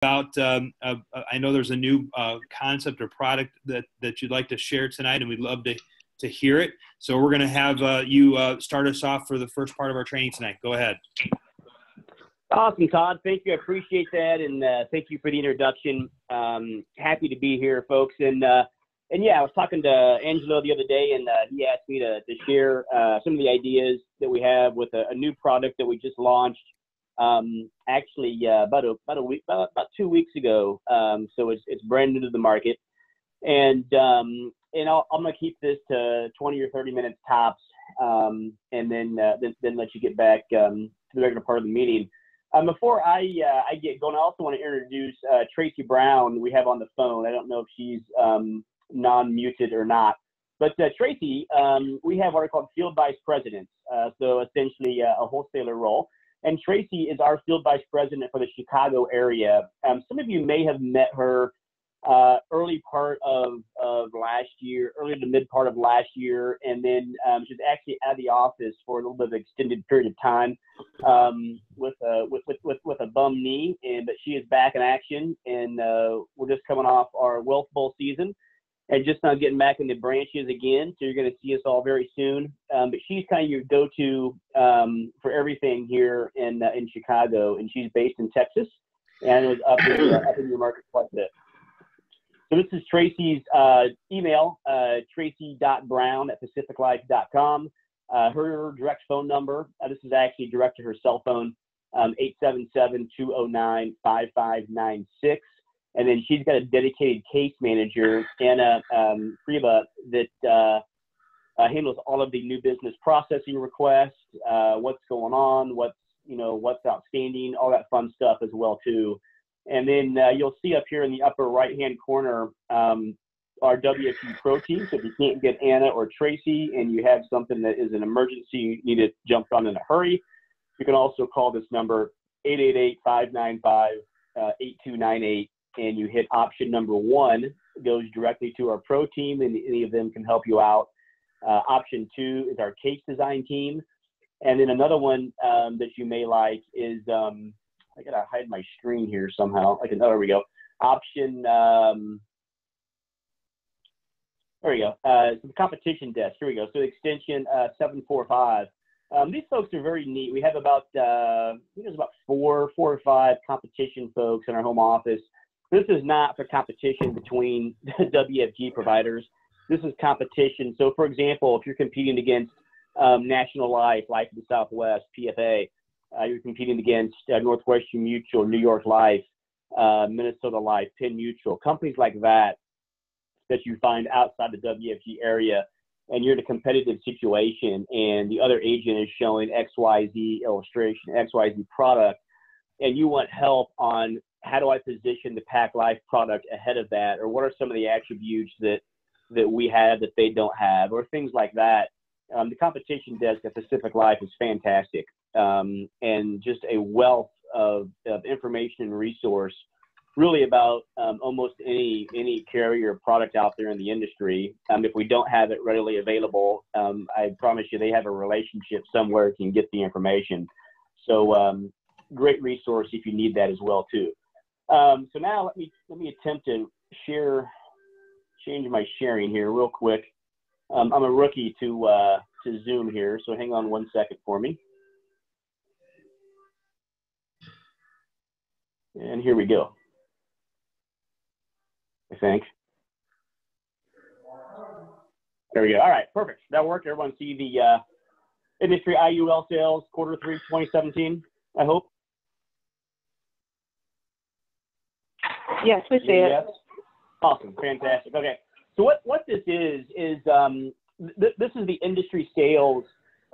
about, I know there's a new concept or product that you'd like to share tonight, and we'd love to hear it. So we're going to have you start us off for the first part of our training tonight. Go ahead. Awesome, Todd. Thank you. I appreciate that, and thank you for the introduction. Happy to be here, folks. And yeah, I was talking to Angelo the other day, and he asked me to share some of the ideas that we have with a new product that we just launched. Actually, about 2 weeks ago. So it's brand new to the market, and I'm gonna keep this to 20 or 30 minutes tops, and then let you get back to the regular part of the meeting. Before I get going, I also want to introduce Tracy Brown. We have on the phone. I don't know if she's non-muted or not, but Tracy, we have what are called field vice presidents. So essentially a wholesaler role. And Tracy is our field vice president for the Chicago area. Some of you may have met her early part of last year, early to mid part of last year, and then she's actually out of the office for a little bit of an extended period of time with a bum knee, but she is back in action, and we're just coming off our Wealth Bowl season and just now getting back in the branches again. So you're going to see us all very soon. But she's kind of your go-to for everything here in Chicago, and she's based in Texas, and was up in your market quite a bit. So this is Tracy's email, tracy.brown@pacificlife.com. Her direct phone number, this is actually direct to her cell phone, 877-209-5596. And then she's got a dedicated case manager, Anna Priva, that handles all of the new business processing requests, what's going on, what's outstanding, all that fun stuff as well too. And then you'll see up here in the upper right-hand corner our WFG Pro team. So if you can't get Anna or Tracy and you have something that is an emergency, you need to jump on in a hurry, you can also call this number, 888-595-8298. And you hit option number 1, it goes directly to our pro team, and any of them can help you out. Option 2 is our case design team. And then another one that you may like is, I gotta hide my screen here somehow. There we go. Option, there we go. So the competition desk, here we go. So extension 745. These folks are very neat. We have about, I think there's about four or five competition folks in our home office. This is not for competition between WFG providers. This is competition. So, for example, if you're competing against National Life, Life of the Southwest, PFA, you're competing against Northwestern Mutual, New York Life, Minnesota Life, Penn Mutual, companies like that you find outside the WFG area, and you're in a competitive situation, and the other agent is showing XYZ illustration, XYZ product, and you want help on how do I position the Pac Life product ahead of that, or what are some of the attributes that we have that they don't have, or things like that. The competition desk at Pacific Life is fantastic, and just a wealth of information and resource, really about almost any carrier product out there in the industry. If we don't have it readily available, I promise you they have a relationship somewhere you can get the information. So great resource if you need that as well too. So now let me attempt to change my sharing here real quick. I'm a rookie to Zoom here, so hang on 1 second for me. And here we go, I think. There we go. All right, perfect. That worked. Everyone see the industry IUL sales Q3 2017, I hope? Yes, we see it. Awesome, fantastic. Okay, so what this is this is the industry sales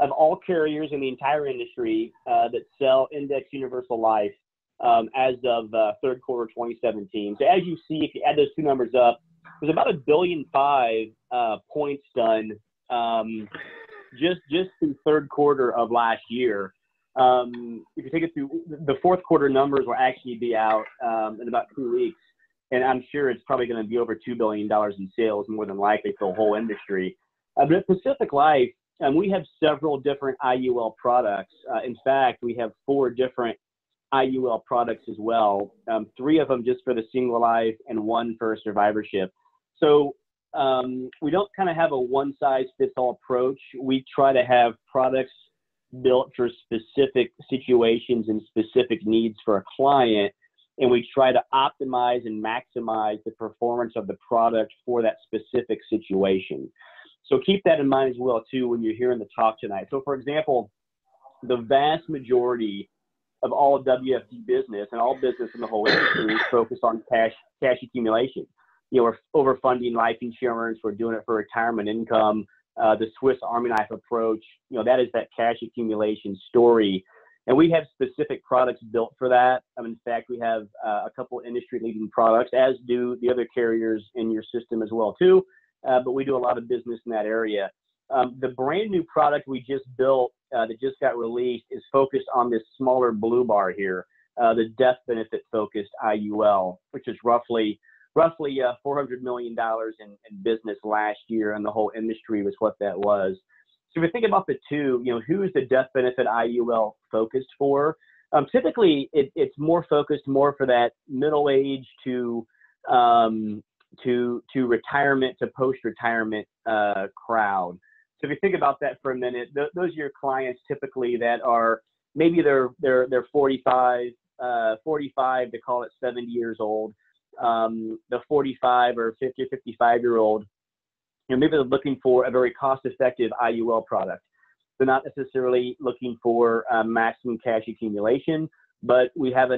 of all carriers in the entire industry that sell Index Universal Life as of Q3 2017. So as you see, if you add those two numbers up, there's about $1.5 billion points done just through Q3 of last year. If you take it through, the Q4 numbers will actually be out in about 2 weeks, and I'm sure it's probably going to be over $2 billion in sales, more than likely for the whole industry. But at Pacific Life, we have several different IUL products. In fact, we have 4 different IUL products as well. 3 of them just for the single life and 1 for survivorship. So we don't kind of have a one-size-fits-all approach. We try to have products built for specific situations and specific needs for a client, and we try to optimize and maximize the performance of the product for that specific situation. So keep that in mind as well, too, when you're hearing the talk tonight. So, for example, the vast majority of all WFD business and all business in the whole industry is focused on cash accumulation. You know, we're overfunding life insurance. We're doing it for retirement income. The Swiss Army knife approach, you know, that is that cash accumulation story. And we have specific products built for that. In fact, we have a couple industry-leading products, as do the other carriers in your system as well, too. But we do a lot of business in that area. The brand new product we just built that just got released is focused on this smaller blue bar here, the death benefit focused IUL, which is roughly $400 million in business last year, and the whole industry was what that was. So if we think about the two, you know, who is the death benefit IUL focused for? Typically, it's more focused for that middle age to retirement to post-retirement crowd. So if you think about that for a minute, those are your clients typically that are maybe they're 45 to call it 70 years old. The 45 or 50 or 55-year-old, you know, maybe they're looking for a very cost-effective IUL product. They're not necessarily looking for maximum cash accumulation, but we've talked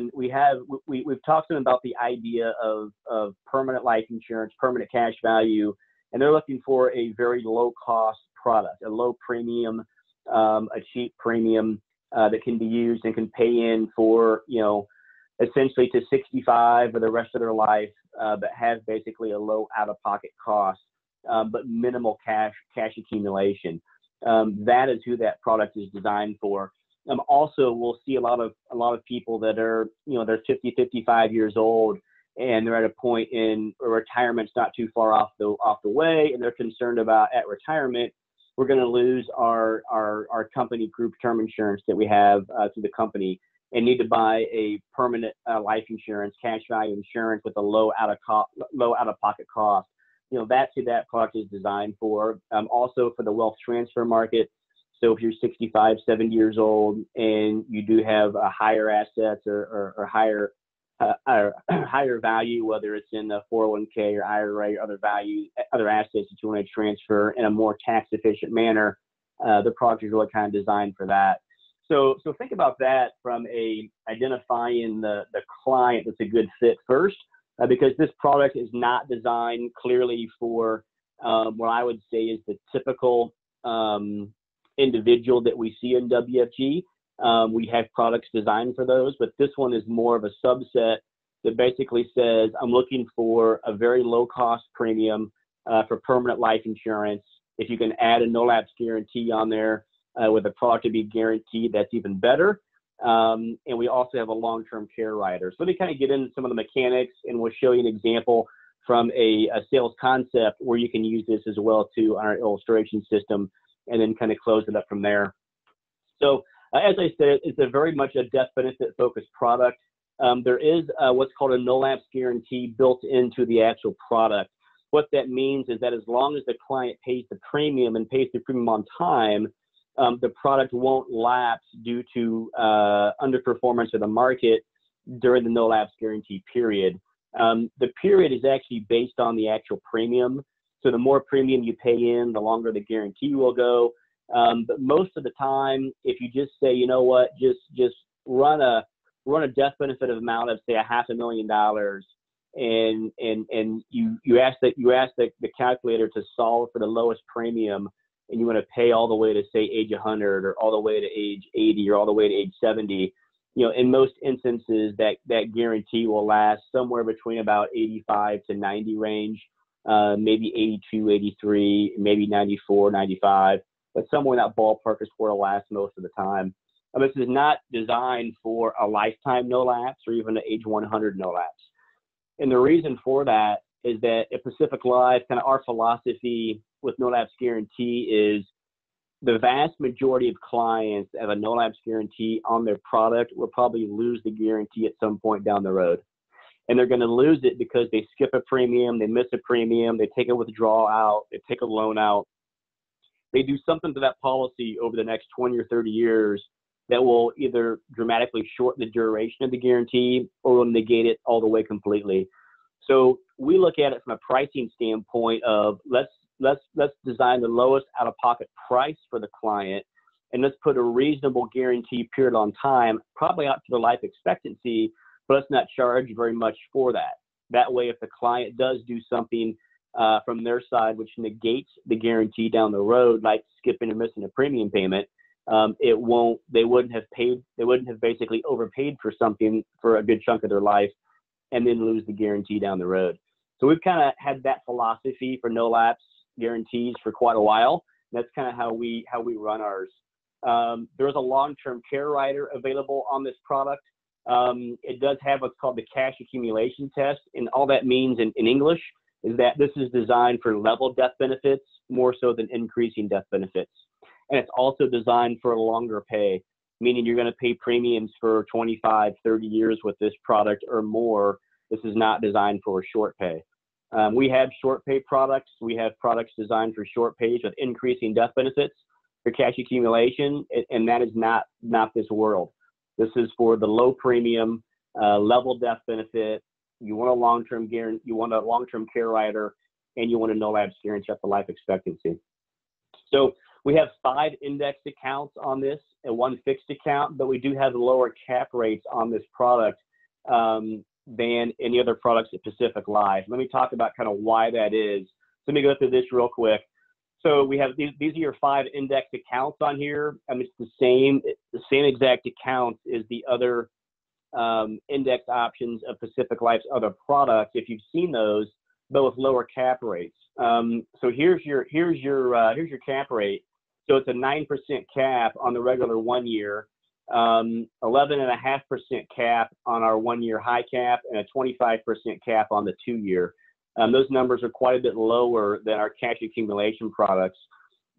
to them about the idea of permanent life insurance, permanent cash value, and they're looking for a very low-cost product, a low premium, a cheap premium that can be used and can pay in for, you know, essentially to 65 or the rest of their life, but has basically a low out-of-pocket cost, but minimal cash accumulation. That is who that product is designed for. Also, we'll see a lot of people that are, you know, they're 50, 55 years old, and they're at a point in retirement's not too far off the way, and they're concerned about at retirement, we're going to lose our company group term insurance that we have through the company, and need to buy a permanent life insurance, cash value insurance with a low out-of-pocket cost. You know, that's who that product is designed for. Also for the wealth transfer market. So if you're 65, 70 years old and you do have higher assets or higher value, whether it's in the 401k or IRA or other assets that you want to transfer in a more tax efficient manner, the product is really kind of designed for that. So think about that from identifying the client that's a good fit first, because this product is not designed clearly for what I would say is the typical individual that we see in WFG. We have products designed for those, but this one is more of a subset that basically says, I'm looking for a very low cost premium for permanent life insurance. If you can add a no lapse guarantee on there, with a product to be guaranteed, that's even better. And we also have a long-term care rider. So let me kind of get into some of the mechanics, and we'll show you an example from a sales concept where you can use this as well too on our illustration system, and then kind of close it up from there. So as I said, it's a very much a death benefit focused product. There is what's called a no lapse guarantee built into the actual product. What that means is that as long as the client pays the premium and pays the premium on time, the product won't lapse due to underperformance of the market during the no lapse guarantee period. The period is actually based on the actual premium. So the more premium you pay in, the longer the guarantee will go. But most of the time, if you just say, you know what, just run a death benefit amount of say $500,000, and you ask the calculator to solve for the lowest premium, and you want to pay all the way to say age 100 or all the way to age 80 or all the way to age 70, you know, in most instances that guarantee will last somewhere between about 85 to 90 range, maybe 82, 83, maybe 94, 95, but somewhere in that ballpark is where it'll last most of the time. This is not designed for a lifetime no lapse or even an age 100 no lapse. And the reason for that is that at Pacific Life, kind of our philosophy with no lapse guarantee is the vast majority of clients that have a no lapse guarantee on their product will probably lose the guarantee at some point down the road. And they're going to lose it because they skip a premium, they miss a premium, they take a withdrawal out, they take a loan out. They do something to that policy over the next 20 or 30 years that will either dramatically shorten the duration of the guarantee or will negate it all the way completely. So we look at it from a pricing standpoint of let's design the lowest out-of-pocket price for the client, and let's put a reasonable guarantee period on time, probably out to the life expectancy, but let's not charge very much for that. That way, if the client does do something from their side which negates the guarantee down the road, like skipping or missing a premium payment, they wouldn't have basically overpaid for something for a good chunk of their life and then lose the guarantee down the road. So we've kind of had that philosophy for no lapse guarantees for quite a while. That's kind of how we run ours. There's a long-term care rider available on this product. It does have what's called the cash accumulation test, and all that means in English is that this is designed for level death benefits more so than increasing death benefits. And it's also designed for a longer pay, meaning you're going to pay premiums for 25, 30 years with this product or more. This is not designed for a short pay. We have short pay products. We have products designed for short pays with increasing death benefits for cash accumulation, and that is not this world. This is for the low premium, level death benefit. You want a long-term guarantee, you want a long-term care rider, and you want a no lapse guarantee up to life expectancy. So we have 5 indexed accounts on this and 1 fixed account, but we do have lower cap rates on this product than any other products at Pacific Life. Let me talk about kind of why that is. Let me go through this real quick. So we have these are your 5 indexed accounts on here. I mean, it's the same exact accounts as the other index options of Pacific Life's other products, if you've seen those, but with lower cap rates. So here's your cap rate. So it's a 9% cap on the regular 1 year, 11.5% cap on our 1 year high cap, and a 25% cap on the 2 year. Those numbers are quite a bit lower than our cash accumulation products.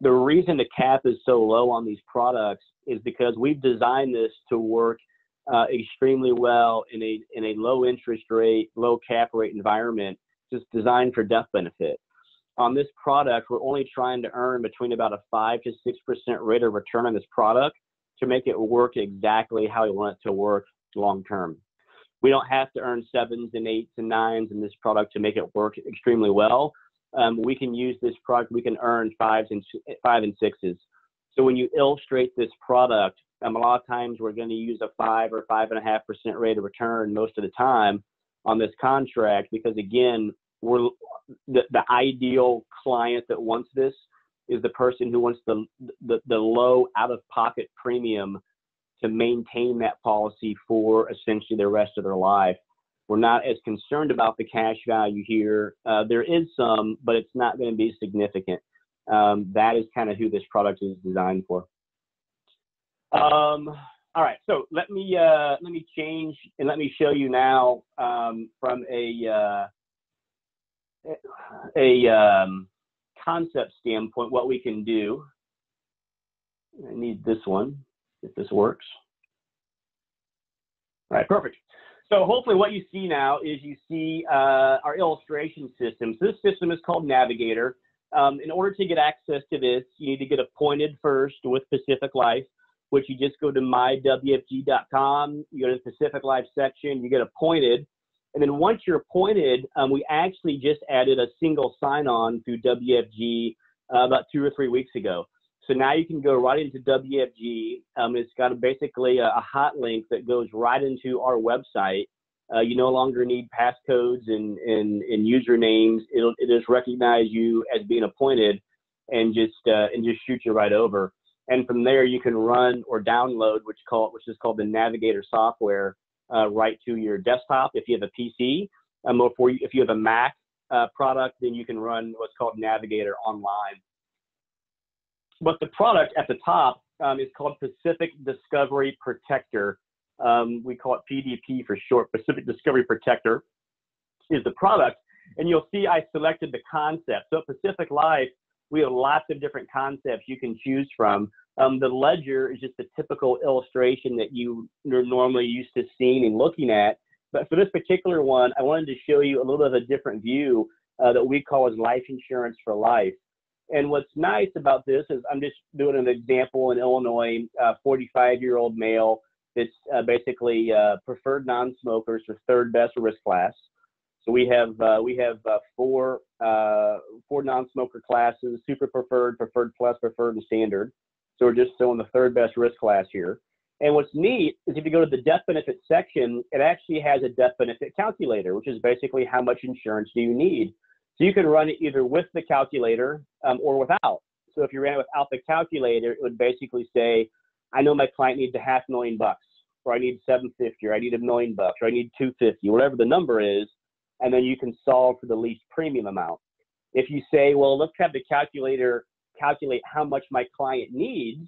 The reason the cap is so low on these products is because we've designed this to work extremely well in a low interest rate, low cap rate environment, just designed for death benefit. On this product, we're only trying to earn between about a 5 to 6% rate of return on this product to make it work exactly how we want it to work long term. We don't have to earn 7s and 8s and 9s in this product to make it work extremely well. We can use this product, we can earn 5s and 6s. So when you illustrate this product, a lot of times we're going to use a 5 or 5.5% rate of return most of the time on this contract, because again, the ideal client that wants this is the person who wants the low out-of-pocket premium to maintain that policy for essentially the rest of their life. We're not as concerned about the cash value here. There is some, but it's not going to be significant. That is kind of who this product is designed for. All right, so let me change and let me show you now from a concept standpoint what we can do. I need this one, if this works. All right, perfect. So hopefully what you see now is you see our illustration system. So this system is called Navigator. In order to get access to this, you need to get appointed first with Pacific Life, which you just go to mywfg.com, you go to the Pacific Life section, you get appointed. And then once you're appointed, we actually just added a single sign-on through WFG about 2 or 3 weeks ago. So now you can go right into WFG. It's got basically a hot link that goes right into our website. You no longer need passcodes and usernames. It'll just recognize you as being appointed and just shoot you right over. And from there, you can run or download, which is called the Navigator software, right to your desktop if you have a PC. If you have a Mac product, then you can run what's called Navigator online. But the product at the top is called Pacific Discovery Protector. We call it PDP for short. Pacific Discovery Protector is the product. And you'll see I selected the concept. So at Pacific Life, We have lots of different concepts you can choose from. The ledger is just a typical illustration that you're normally used to seeing and looking at. But for this particular one, I wanted to show you a little bit of a different view that we call as life insurance for life. And what's nice about this is I'm just doing an example in Illinois, 45-year-old male that's basically preferred non-smokers for third best risk class. So we have four non-smoker classes: super preferred, preferred plus, preferred, and standard. So we're just showing the third best risk class here. And what's neat is if you go to the death benefit section, it actually has a death benefit calculator, which is basically how much insurance do you need. So you can run it either with the calculator or without. So if you ran it without the calculator, it would basically say, I know my client needs $500,000, or I need $750,000, or I need $1 million, or I need $250,000, whatever the number is, and then you can solve for the least premium amount. If you say, well, let's have the calculator calculate how much my client needs,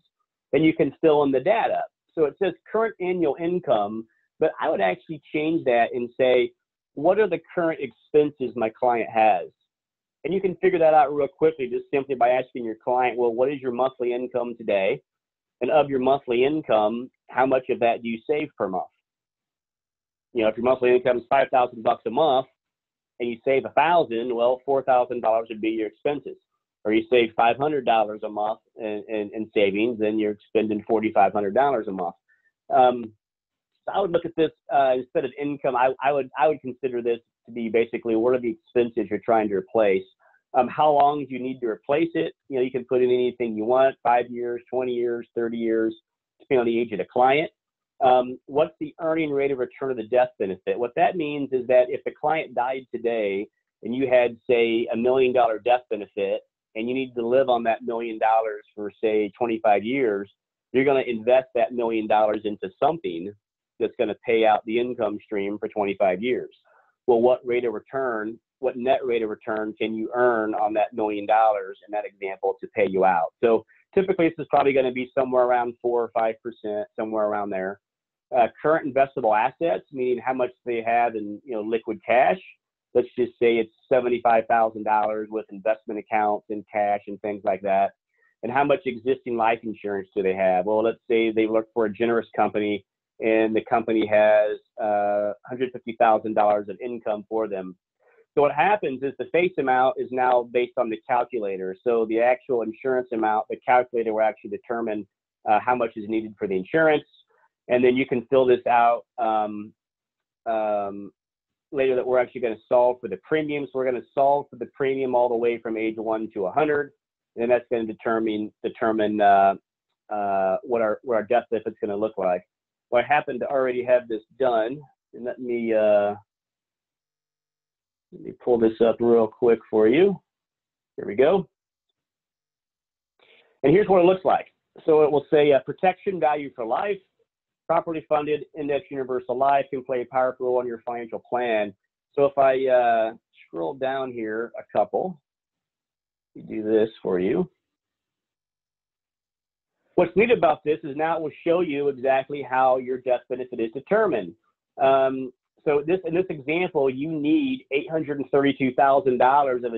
then you can fill in the data. So it says current annual income, but I would actually change that and say, what are the current expenses my client has? And you can figure that out real quickly just simply by asking your client, well, what is your monthly income today? And of your monthly income, how much of that do you save per month? You know, if your monthly income is $5,000 a month and you save $1,000, well, $4,000 would be your expenses. Or you save $500 a month in savings, then you're spending $4,500 a month. So I would look at this instead of income. I would consider this to be basically what are the expenses you're trying to replace. How long do you need to replace it? You know, you can put in anything you want: 5 years, 20 years, 30 years, depending on the age of the client. What's the earning rate of return of the death benefit? What that means is that if the client died today and you had, say, $1 million death benefit, and you need to live on that $1 million for, say, 25 years, you're going to invest that $1 million into something that's going to pay out the income stream for 25 years. Well, what rate of return, what net rate of return can you earn on that $1 million in that example to pay you out? So typically this is probably going to be somewhere around 4 or 5%, somewhere around there. Current investable assets, meaning how much they have in liquid cash. Let's just say it's $75,000 with investment accounts and cash and things like that. And how much existing life insurance do they have? Well, let's say they work for a generous company and the company has $150,000 of income for them. So what happens is the face amount is now based on the calculator. So the actual insurance amount, the calculator will actually determine how much is needed for the insurance. And then you can fill this out later that we're actually going to solve for the premium. So we're going to solve for the premium all the way from age 1 to 100. And that's going to determine what our death benefit's going to look like. Well, I happen to already have this done. And let me pull this up real quick for you. Here we go. And here's what it looks like. So it will say protection value for life. Properly funded index universal life can play a powerful role in your financial plan. So if I scroll down here a couple, we do this for you. What's neat about this is now it will show you exactly how your death benefit is determined. So in this example, you need $832,000 of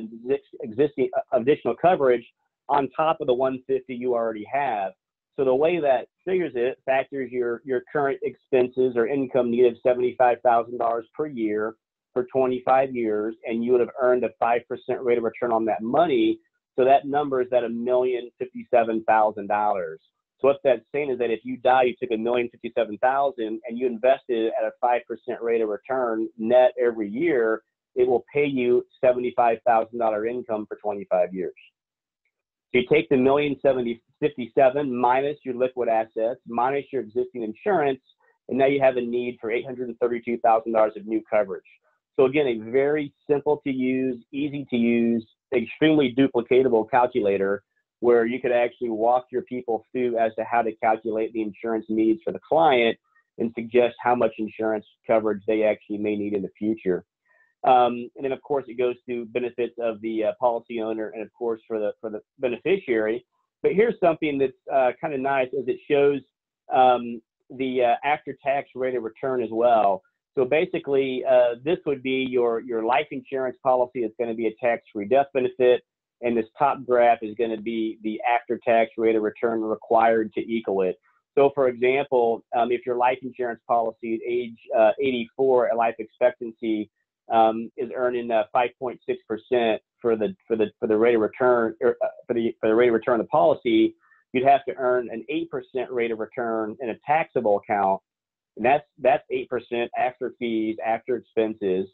existing additional coverage on top of the $150,000 you already have. So the way that figures it factors your current expenses or income need of $75,000 per year for 25 years, and you would have earned a 5% rate of return on that money. So that number is at $1,057,000. So what that's saying is that if you die, you took $1,057,000 and you invested at a 5% rate of return net every year, it will pay you $75,000 income for 25 years. So you take the $1,057,000 minus your liquid assets, minus your existing insurance, and now you have a need for $832,000 of new coverage. So again, a very simple to use, easy to use, extremely duplicatable calculator where you could actually walk your people through as to how to calculate the insurance needs for the client and suggest how much insurance coverage they actually may need in the future. And then, of course, it goes to benefits of the policy owner and, of course, for the beneficiary. But here's something that's kind of nice is it shows the after-tax rate of return as well. So basically, this would be your life insurance policy. It's going to be a tax-free death benefit. and this top graph is going to be the after-tax rate of return required to equal it. So, for example, if your life insurance policy at age 84 at life expectancy is earning 5.6% for the rate of return, or for the rate of return of the policy, you'd have to earn an 8% rate of return in a taxable account, and that's 8% after fees, after expenses,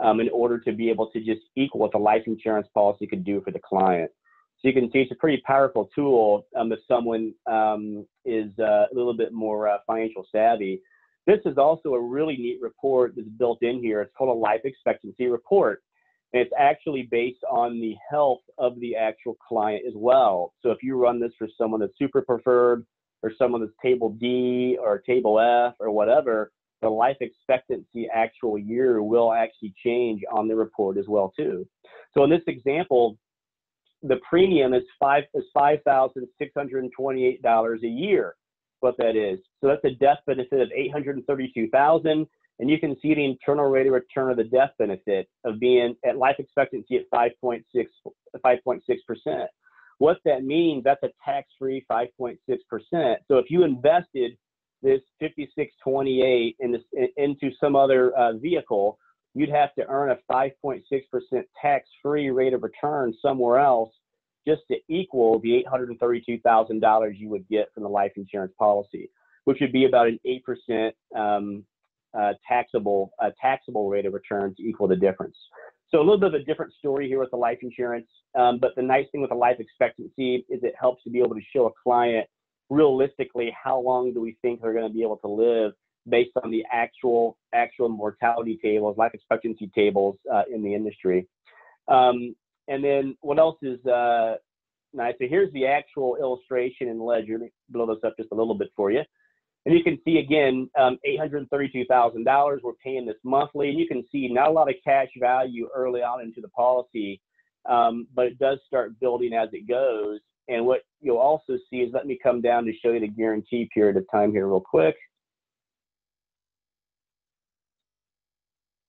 in order to be able to just equal what the life insurance policy could do for the client. So you can see it's a pretty powerful tool if someone is a little bit more financial savvy. This is also a really neat report that's built in here. It's called a life expectancy report. And it's actually based on the health of the actual client as well. So if you run this for someone that's super preferred, or someone that's table D or table F or whatever, the life expectancy actual year will actually change on the report as well too. So in this example, the premium is $5,628 a year, what that is. So that's a death benefit of $832,000, and you can see the internal rate of return of the death benefit of being at life expectancy at 5.6%. What that means, that's a tax-free 5.6%. So if you invested this 5628 into some other vehicle, you'd have to earn a 5.6% tax-free rate of return somewhere else just to equal the $832,000 you would get from the life insurance policy, which would be about an 8% taxable rate of return to equal the difference. So a little bit of a different story here with the life insurance, but the nice thing with the life expectancy is it helps to be able to show a client realistically how long do we think they're going to be able to live based on the actual mortality tables, life expectancy tables in the industry. And then what else is nice? So here's the actual illustration in Ledger. Let me blow this up just a little bit for you. And you can see again, $832,000 we're paying this monthly. And you can see not a lot of cash value early on into the policy, but it does start building as it goes. And what you'll also see is, let me come down to show you the guarantee period of time here real quick.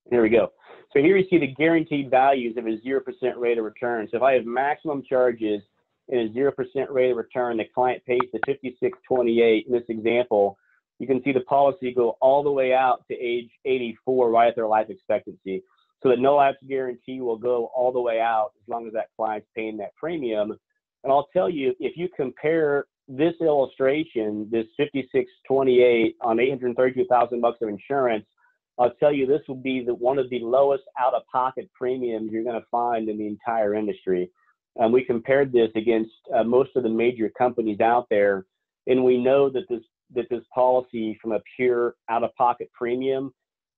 There we go. So here you see the guaranteed values of a 0% rate of return. So if I have maximum charges and a 0% rate of return, the client pays the $56.28 in this example, you can see the policy go all the way out to age 84, right at their life expectancy. So the no lapse guarantee will go all the way out as long as that client's paying that premium. And I'll tell you, if you compare this illustration, this $56.28 on $832,000 of insurance, I'll tell you this will be one of the lowest out-of-pocket premiums you're going to find in the entire industry. We compared this against most of the major companies out there, and we know that this policy, from a pure out-of-pocket premium,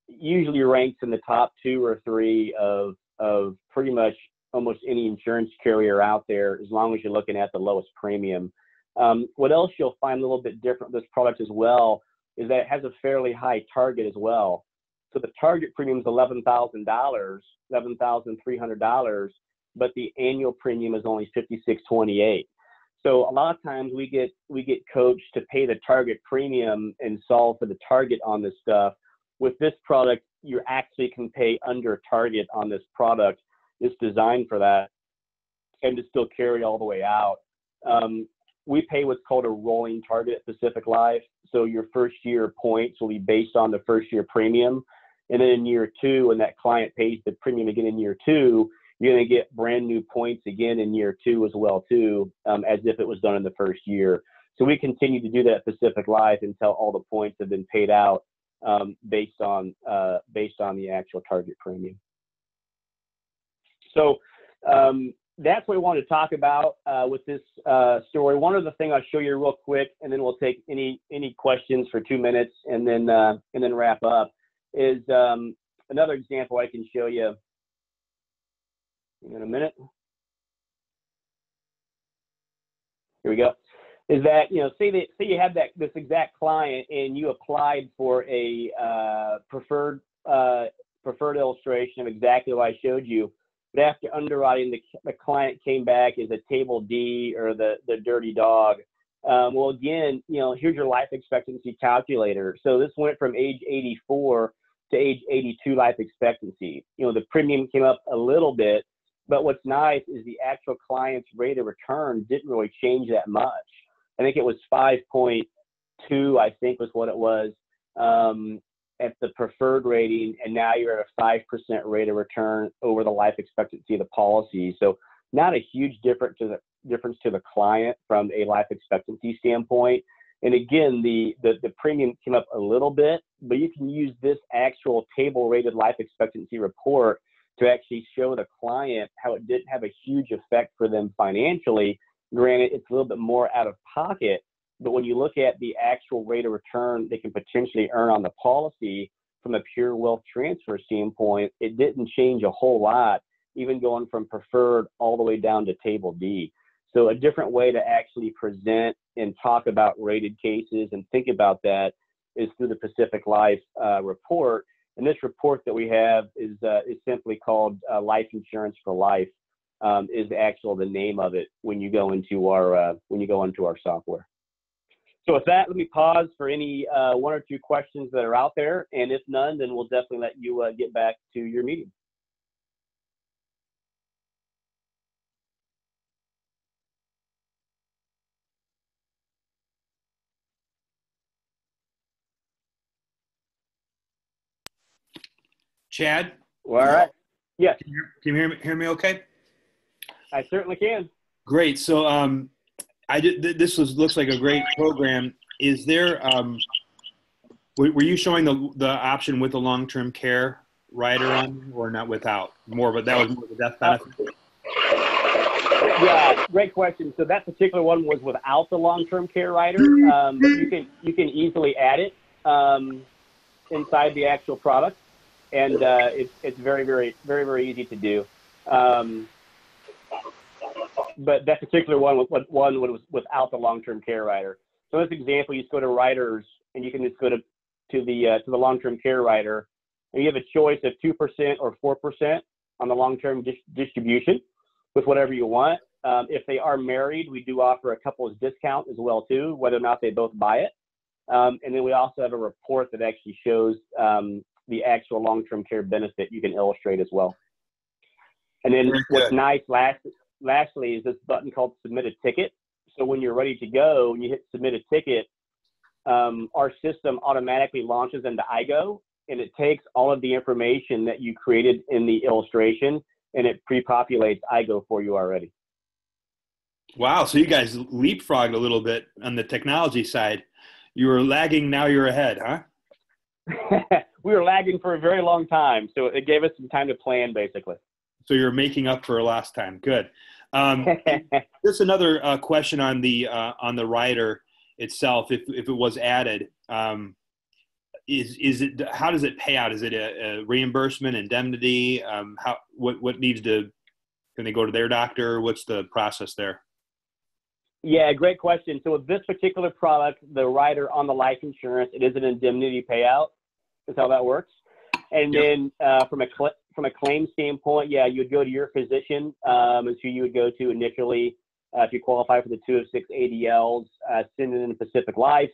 usually ranks in the top 2 or 3 of pretty much almost any insurance carrier out there, as long as you're looking at the lowest premium. What else you'll find a little bit different with this product as well is that it has a fairly high target as well. So the target premium is $11,000, $11,300, but the annual premium is only $56.28. So a lot of times we get coached to pay the target premium and solve for the target on this stuff. With this product, you actually can pay under target on this product. It's designed for that and to still carry all the way out. We pay what's called a rolling target at Pacific Life. So your first year points will be based on the first year premium. And then in year 2, when that client pays the premium again in year 2, you're going to get brand new points again in year 2 as well too, as if it was done in the first year. So we continue to do that at Pacific Life until all the points have been paid out based on the actual target premium. So that's what we want to talk about with this story. One other thing I'll show you real quick, and then we'll take any questions for 2 minutes, and then wrap up. Is another example I can show you in a minute. Here we go. Is that, say you have this exact client and you applied for a preferred illustration of exactly what I showed you. But after underwriting, the client came back as a table D or the dirty dog. Well, again, here's your life expectancy calculator. So this went from age 84 to age 82 life expectancy. The premium came up a little bit, But what's nice is the actual client's rate of return didn't really change that much. I think it was 5.2, I think was what it was at the preferred rating, and now you're at a 5% rate of return over the life expectancy of the policy. So not a huge difference to the client from a life expectancy standpoint. And again, the premium came up a little bit, but you can use this actual table-rated life expectancy report to actually show the client how it didn't have a huge effect for them financially. Granted, it's a little bit more out of pocket, but when you look at the actual rate of return they can potentially earn on the policy from a pure wealth transfer standpoint, it didn't change a whole lot, even going from preferred all the way down to table D. So a different way to actually present and talk about rated cases and think about that is through the Pacific Life report. And this report that we have is simply called Life Insurance for Life, is the name of it when you go into our software. So with that, let me pause for any one or two questions that are out there, and if none, then we'll definitely let you get back to your meeting. Chad? All right. Yes. Can you hear me okay? I certainly can. Great. So this looks like a great program. Is there, were you showing the option with the long-term care rider on or not without? But that was more the death benefit? Yeah, great question. So that particular one was without the long-term care rider, but you can easily add it inside the actual product. And it's very, very, very, very easy to do. But that particular one was without the long-term care rider. So in this example, you just go to riders, and you can just go to the long-term care rider, and you have a choice of 2% or 4% on the long-term distribution with whatever you want. If they are married, we do offer a couple's discount as well too, whether or not they both buy it. And then we also have a report that actually shows the actual long-term care benefit you can illustrate as well. And then what's nice lastly is this button called Submit a Ticket. So when you're ready to go and you hit Submit a Ticket, our system automatically launches into IGO, and it takes all of the information that you created in the illustration, and it pre-populates IGO for you already. Wow, so you guys leapfrogged a little bit on the technology side. You were lagging, now you're ahead, huh? We were lagging for a very long time, so it gave us some time to plan, basically. So you're making up for last time. Good. Just another question on the rider itself. If it was added, is it, how does it pay out? Is it a reimbursement, indemnity? What needs to? Can they go to their doctor? What's the process there? Yeah, great question. So with this particular product, the rider on the life insurance, it is an indemnity payout. That's how that works. And then from a claim standpoint, yeah, you would go to your physician, is who you would go to initially if you qualify for the 2 of 6 ADLs, send it in Pacific Life.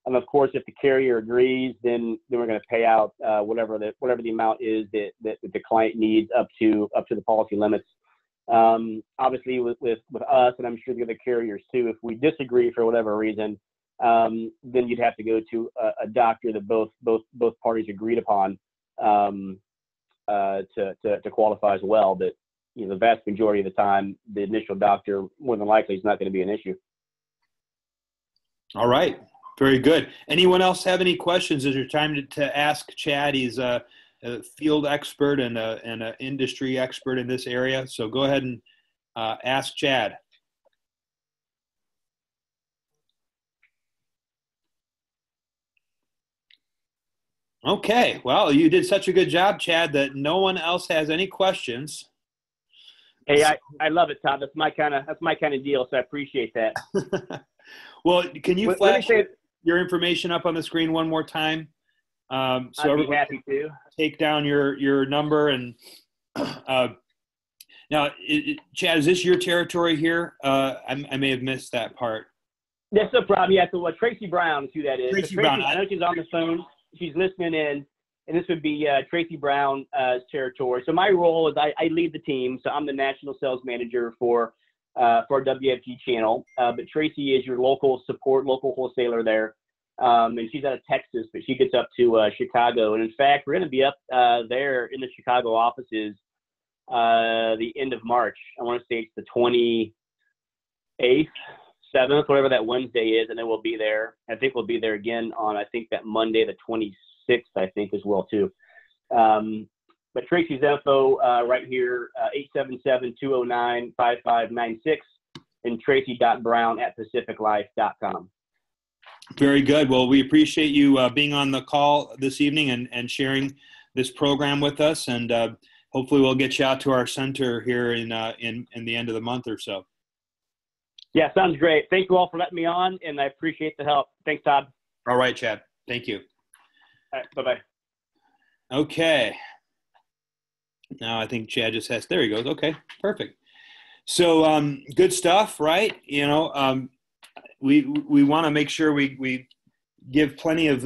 And of course, if the carrier agrees, then we're going to pay out whatever the amount is that the client needs up to the policy limits. Obviously with us, and I'm sure the other carriers too, if we disagree for whatever reason, then you'd have to go to a doctor that both parties agreed upon to qualify as well. But the vast majority of the time, the initial doctor more than likely is not going to be an issue. All right, very good. Anyone else have any questions? Is your time to ask Chad? He's a field expert and an industry expert in this area. So go ahead and ask Chad. Okay, well, you did such a good job, Chad, that no one else has any questions. Hey, I love it, Todd. That's my kind of deal. So I appreciate that. Well, can you flash your information up on the screen one more time? So I'd be happy to. Take down your number. And now, Chad, is this your territory here? I may have missed that part. That's no problem. Yeah, so Tracy Brown is who that is. Tracy Brown. I know she's on the phone. She's listening in. and this would be Tracy Brown's territory. So my role is I lead the team. So I'm the national sales manager for our WFG channel. But Tracy is your local wholesaler there. And she's out of Texas, but she gets up to Chicago. And in fact, we're going to be up there in the Chicago offices the end of March. I want to say it's the 28th, 7th, whatever that Wednesday is, and then we'll be there. I think we'll be there again on, I think, that Monday, the 26th, I think, as well, too. But Tracy's info right here, 877-209-5596, and tracy.brown@pacificlife.com. Very good. Well, we appreciate you being on the call this evening and sharing this program with us, and hopefully we'll get you out to our center here in the end of the month or so. Yeah, sounds great. Thank you all for letting me on, and I appreciate the help. Thanks, Todd. All right, Chad. Thank you. All right, bye-bye. Okay. Now I think Chad just has – there he goes. Okay, perfect. So good stuff, right? You know, we want to make sure we give plenty of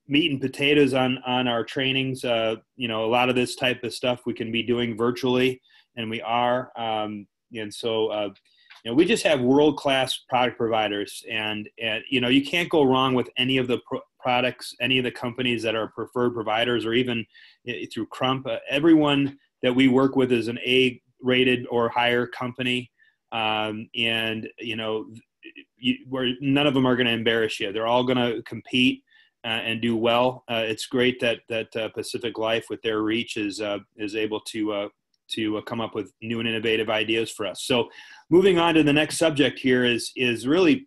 meat and potatoes on our trainings. You know, a lot of this type of stuff we can be doing virtually, and we are. And so you know, we just have world-class product providers, and you know, you can't go wrong with any of the products, any of the companies that are preferred providers, or even through Crump. Everyone that we work with is an A-rated or higher company, and you know, where none of them are going to embarrass you. They're all going to compete and do well. It's great that Pacific Life, with their reach, is able to come up with new and innovative ideas for us. So moving on to the next subject here is really